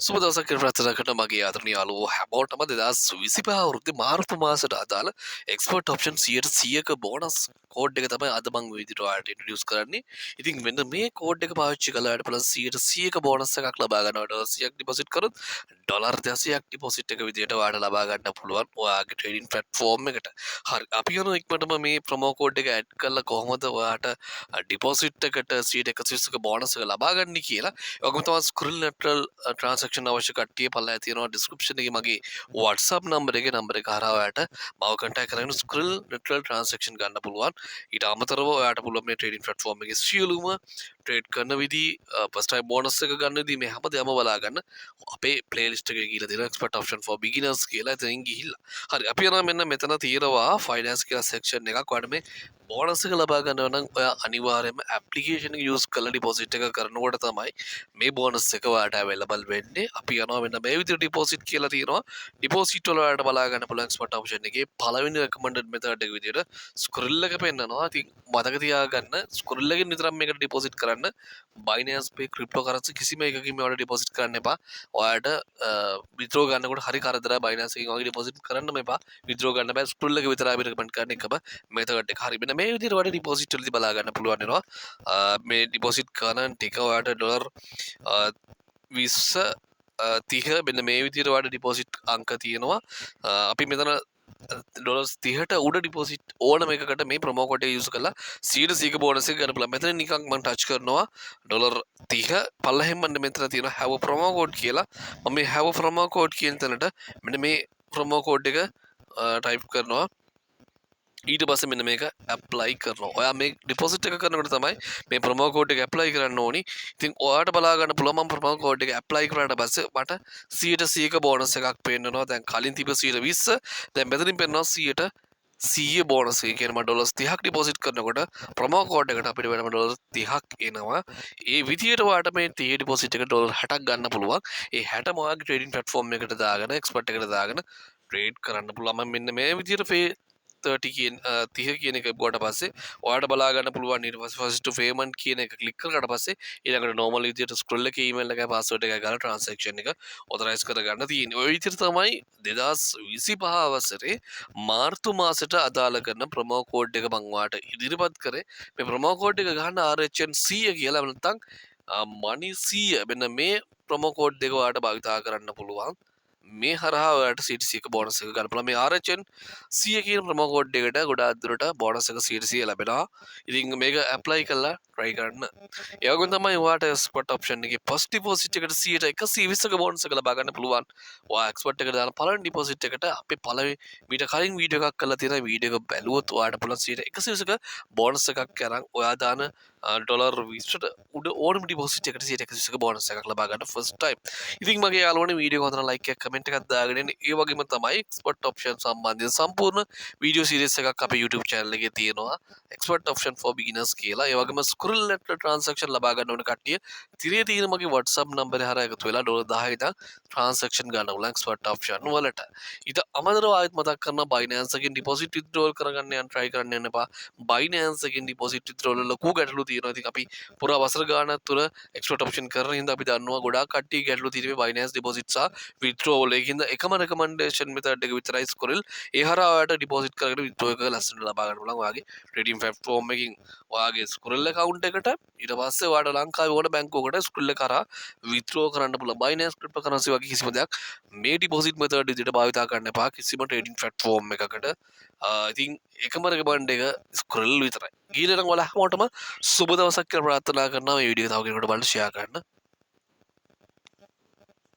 සුබ දවසක් කියලා ප්‍රාර්ථනා කරන මගේ ආදරණීය යාළුවෝ හැමෝටම 2025 අවුරුද්දේ මාර්තු මාසයට අදාළ එක්ස්පර්ට් ඔප්ෂන් 100%ක බෝනස් කෝඩ් එක තමයි අද මම මේ විදිහට ඔයාලට ඉන්ට්‍රොඩියුස් කරන්නේ. ඉතින් මෙන්න මේ කෝඩ් එක පාවිච්චි කළා ඔයාලට ප්ලස් 100%ක බෝනස් එකක් ලබා ගන්නවා. ඩොලර් 100ක් ඩිපොසිට් කරොත් ඩොලර් 200ක් ඩිපොසිට් එක විදිහට ඔයාලට ලබා ගන්න පුළුවන් ඔයාගේ ට්‍රේඩින් ප්ලැට්ෆෝම් එකට. හරි. අපි යනවා ඉක්මනටම මේ ප්‍රොමෝ කෝඩ් එක ඇඩ් කරලා කොහොමද ඔයාට ඩිපොසිට් එකට 100%ක බෝනස් එක ලබා ගන්න කියලා. ඒ වගේම තමයි ස්ක්‍රිල් නැටරල් ට්‍රාන්සක්ෂන් අවශ්‍ය කට්ටිය පල්ලා තියෙනවා ඩිස්ක්‍රිප්ෂන් එකේ මගේ WhatsApp නම්බර් එක හරහා ඔයාලට මාව කන්ටැක්ට් කරගෙන ස්ක්‍රිල් නැටරල් ට්‍රාන්සක්ෂන් ගන්න පුළුවන්. ඊට අමතරව ඔයාලට පුළුවන් මේ ට්‍රේඩින් ප්ලැට්ෆෝම් එකේ සියලුම ට්‍රේඩ් කරන විදි ෆස්ට් ටයිම් බෝනස් එක ගන්න විදි මේ හැමදේම බලා ගන්න අපේ ප්ලේලිස්ට් එකේ ගිහලා තියෙනවා එක්ස්පර්ට් ඔප්ෂන් ෆොර් බිගිනර්ස් කියලා. එතනින් ගිහිල්ලා හරි අපි යනවා මෙන්න මෙතන තියෙනවා ෆයිනෑන්ස් කියලා සෙක්ෂන් එකක්. ඔයාලට මේ බෝනස් එක ලබා ගන්නවා නම් ඔයා අනිවාර්යයෙන්ම ඇප්ලිකේෂන් එක යූස් කරලා ඩිපොසිට් එක කරනකොට තමයි මේ බෝනස් එක ඔයාලට අවైలබල් වෙන්නේ. අපි යනවා මෙන්න මේ විදිහට ඩිපොසිට් කියලා තියෙනවා. ඩිපොසිට් වල ඔයාලට බලා ගන්න පුළුවන් එක්ස්පර්ට් ඔප්ෂන් එකේ පළවෙනි රෙකමෙන්ඩඩ් මෙතඩ් එක විදිහට ස්ක්‍රිල් එක පෙන්නනවා. ඉතින් මතක තියාගන්න ස්ක්‍රිල් එකෙන් විතරක් මේකට ඩිපොසිට් කරන්න. Binance Pay cryptocurrency කිසිම එකකින් ඔයාලට ඩිපොසිට් කරන්න එපා. ඔයාලට විත්ඩ්‍රෝ ගන්නකොට හරි කරදරයි Binance එකෙන් වගේ ඩිපොසිට් කරන්න එපා. විත්ඩ්‍රෝ ගන්න බෑ. ස්ක්‍රිල් එක විතරයි අපි රෙකමෙන්ඩ් කරන්නේ එකම මෙතඩ් එක. හරි. මෙන්න මේ විදිහට ඔයාලට ඩිපොසිට් වලදී බලා ගන්න පුළුවන් වෙනවා. මේ ඩිපොසිට් කරන ටික ඔයාලට ඩොලර් 20 30 මෙන්න මේ විදිහට ඔයාලට ඩිපොසිට් අංක තියෙනවා. අපි මෙතන ඩොලර්ස් 30ට උඩ ඩිපොසිට් ඕනම එකකට මේ ප්‍රොමෝ කෝඩ් එක යූස් කරලා 100% බෝනස් එක ගන්න පුළුවන්. මෙතන නිකන් මම ටච් කරනවා ඩොලර් 30 පල්ලෙහෙන් මම මෙතන තියෙනවා have a promo code කියලා. මම මේ have a promo code කියන තැනට මෙන්න මේ ප්‍රොමෝ කෝඩ් එක ටයිප් කරනවා. ඊට පස්සේ මෙන්න මේක ඇප්ලයි කරනවා. ඔයා මේ ඩිපොසිට් එක කරනකොට තමයි මේ ප්‍රොමෝ කෝඩ් එක ඇප්ලයි කරන්න ඕනි. ඉතින් ඔයාට බලා ගන්න පුළුවන් මම ප්‍රොමෝ කෝඩ් එක ඇප්ලයි කරාට පස්සේ මට 100%ක බෝනස් එකක් පේනවා. දැන් කලින් තිබ්බ 120 දැන් මෙතනින් පේනවා 100 බෝනස් එක. කියන්නේ මම ඩොලර්ස් 30ක් ඩිපොසිට් කරනකොට ප්‍රොමෝ කෝඩ් එකට අපිට වෙනම ඩොලර් 30ක් එනවා. ඒ විදිහට ඔයාට මේ 30 ඩිපොසිට් එක ඩොලර් 60ක් ගන්න පුළුවන්. ඒ 60 මොයාගේ ට්‍රේඩින් ප්ලැට්ෆෝම් එකට දාගෙන එක්ස්පර්ට් එකට දාගෙන ට්‍රේඩ් කරන්න පුළුවන්. මම මෙන්න මේ විදිහට 30 කියන එක ගොඩ පස්සේ ඔයාට බලා ගන්න පුළුවන්. ඊට පස්සේ ෆස්ට් ටු පේමන්ට් කියන එක ක්ලික් කරලා පස්සේ ඊළඟට නෝමල් විදියට ස්ක්‍රෝල් එකේ ඊමේල් එකයි පාස්වර්ඩ් එකයි ගාලා ට්‍රාන්සැක්ෂන් එක ඔතොරයිස් කරගන්න තියෙන්නේ. ඔය විදිහට තමයි 2025 වසරේ මාර්තු මාසෙට අදාළ කරන ප්‍රොමෝ කෝඩ් එක මම ඔයාලට ඉදිරිපත් කරේ. මේ ප්‍රොමෝ කෝඩ් එක ගන්න RHN 100 කියලා නැත්නම් money 100 මෙන්න මේ ප්‍රොමෝ කෝඩ් එක ඔයාලට භාවිතා කරන්න පුළුවන්. මේ හරහා ඔයාලට 100% බෝනස් එක ගන්න පුළුවන්. මේ RHN 100 කියන ප්‍රොමෝ කෝඩ් එකට ගොඩාක් දුරට බෝනස් එක 100% ලැබෙනවා. ඉතින් මේක ඇප්ලයි කරලා try කරන්න. ඒ වගේම තමයි ඔයාලට එක්ස්පර්ට් ඔප්ෂන් එකේ ෆස්ට් ඩිපොසිට් එකට 120ක බෝනස් එක ලබා ගන්න පුළුවන්. ඔයා එක්ස්පර්ට් එකට දාන පළවෙනි ඩිපොසිට් එකට අපි පළවෙනි මීට කලින් වීඩියෝ එකක් කරලා තියෙනවා. වීඩියෝ එක බැලුවොත් ඔයාලට පුළුවන් 120ක බෝනස් එකක් අරන් ඔයා දාන ඩොලර් 20ට උඩ ඕනම ඩිපොසිට් එකට 120ක බෝනස් එකක් ලබා ගන්න ෆස්ට් ටයිම්. ඉතින් මගේ යාළුවනේ වීඩියෝ එක හොඳට ලයික් එකක් කමෙන්ට් එකක් දාගෙන ඉන්න. ඒ වගේම තමයි එක්ස්පර්ට් ඔප්ෂන් සම්බන්ධයෙන් සම්පූර්ණ වීඩියෝ සීරීස් එකක් අපේ YouTube channel එකේ තියෙනවා. එක්ස්පර්ට් ඔප්ෂන් for beginners කියලා. ඒ වගේම ස්ක්‍රිල් නැට් ට්‍රාන්සැක්ෂන් ලබා ගන්න ඕන කට්ටිය තිරේ තියෙන මගේ WhatsApp නම්බරේ හරහා එකතු වෙලා ඩොලර් 10 ඉඳන් ට්‍රාන්සැක්ෂන් ගන්න ඕන එක්ස්පර්ට් ඔප්ෂන් වලට. ඊට අමතරව ආයෙත් මතක් කරනවා Binance එකෙන් ඩිපොසිට් විත්ඩ්‍රෝල් කරගන්න යන්න try කරන්න යන්න එපා. Binance එකෙන් ඩිපොසිට් විත්ඩ්‍රෝල් වල ලොකු ගැටලු තියෙනවා. ඉතින් අපි පුරා වසර ගානක් තුර එක්ස්පර්ට් ඔප්ෂන් කරන හින්දා අපි දන්නවා ගොඩාක් කට්ටිය ගැටලු තියෙන්නේ Binance ඩිපොසිට් සහ විත්ඩ්‍රෝ වල. ඒකින්ද එකම රෙකමෙන්ඩේෂන් මෙතඩ් එක විතරයි ස්ක්‍රිල්. ඒ හරහා ඔයාලට ඩිපොසිට් කරගෙන විත්ඩ්‍රෝ එක ලස්සනට ලබා ගන්න පුළුවන්. ඔයාගේ ට්‍රේඩින් ප්ලැට්ෆෝම් එකකින් ඔයාගේ ස්ක්‍රිල් account එකට ඊට පස්සේ ඔයාලට ලංකාවේ ඕන බැංකුවකට ස්ක්‍රිල් එක කරා විත්ඩ්‍රෝ කරන්න පුළුවන්. Binance cryptocurrency වගේ කිසිම දෙයක් මේ ඩිපොසිට් මෙතඩ් විදිහට භාවිතා කරන්න එපා කිසිම ට්‍රේඩින් ප්ලැට්ෆෝම් එකකට. ඉතින් එකම රෙකමෙන්ඩ් එක ස්ක්‍රිල් විතරයි. ඊළඟ ඔයාලා හැමෝටම සුබ දවසක් කියලා ප්‍රාර්ථනා කරනවා. මේ වීඩියෝ එක තව කෙනෙකුට බලන්න ෂෙයා කරන්න.